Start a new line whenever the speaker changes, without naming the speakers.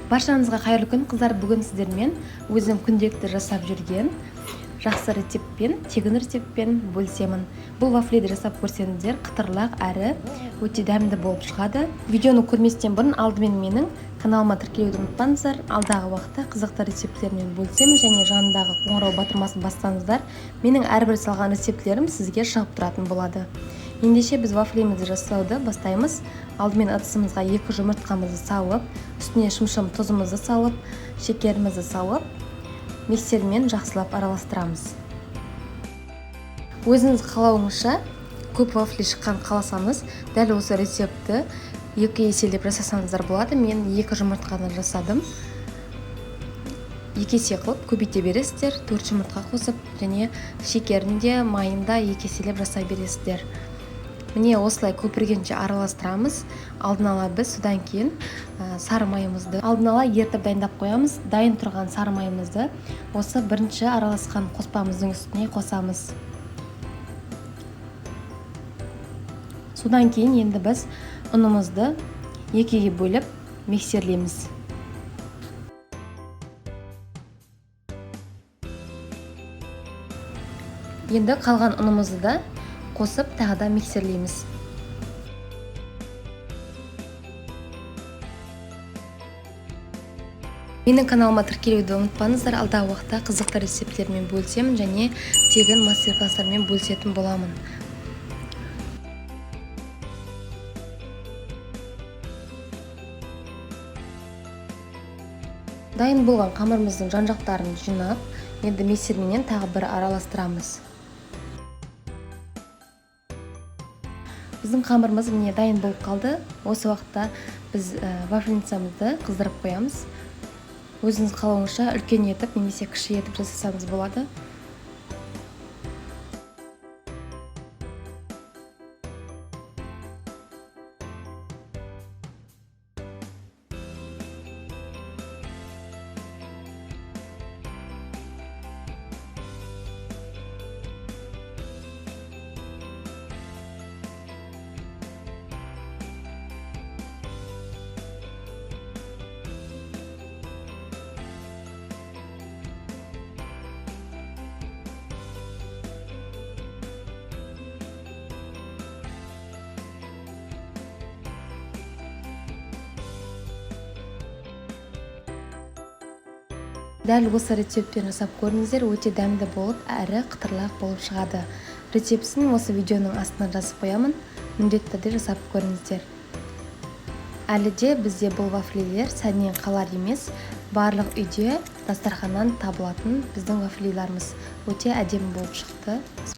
Баршаңызға қайырлы күн қыздар. Бүгін сіздермен өзім күнделікті жасап жүрген жақсы рецептпен, тегін рецептпен бөлісемін. Бұл вафлиді жасап көрсеңіздер, қытырлақ әрі өте дәмді болып шығады. Видеоны көрместен бұрын алдымен менің каналыма тіркелуді ұмытпаңыздар. Алдағы уақытта қызықты рецепттермен бөлісемін және жанындағы қоңырау батырмасын бассаңыздар, менің әрбір салған рецептлерім сізге шығып тұратын болады. Ендеше біз вафлимізді жасауды бастаймыз. Алдымен ыдысымызға 2 жұмыртқамызды салып, үстіне шымшым тұзымызды салып, шекерімізді салып, миксермен жақсылап араластырамыз. Өзіңіз қалауыңызша көп вафли шыққан қаласаңыз, дәл осы рецепті 2 еселеп жасасаңыздар болады. Мен 2 жұмыртқаны жасадым. 2 есе қылып көбейте бересіздер, 4 жұмыртқа қосып, және шекерін де майын да 2 еселеп жасай бересіздер. Міне осылай көпіргенше араластырамыз. Алдын ала біз содан кейін сары майымызды алдын ала ертіп дайындап қоямыз. Дайын тұрған сары майымызды осы бірінші араласқан қоспамыздың үстіне қосамыз. Содан кейін енді біз ұнымызды 2-ге бөліп миксерлейміз. Енді қалған ұнымызды да қосып тағы да миксерлейміз. Менің каналыма тіркелуді ұмытпаңыздар. Алдағы уақытта қызықты рецепттермен бөлісемін және тегін мастер-класстармен бөлісетін боламын. Дайын болған қамырымыздың жан-жақтарын жинап, енді миксерменен тағы бір араластырамыз. Біздің қамырымыз міне дайын болып қалды. Осы уақытта біз вафлицамызды қыздырып қоямыз. Өзіңіз қалауыңызша үлкен етіп немесе кіші етіп жасасаңыз болады. Дәл осы рецептпен жасап көріңіздер, өте дәмді болып, әрі қытырлақ болып шығады. Рецептісін осы видеоның астына жазып қоямын. Міндетті түрде жасап көріңіздер. Әлі де бізде бұл вафлилер сәннен қалар емес, барлық үйде дастарханнан табылатын біздің вафлиларымыз өте әдемі болып шықты.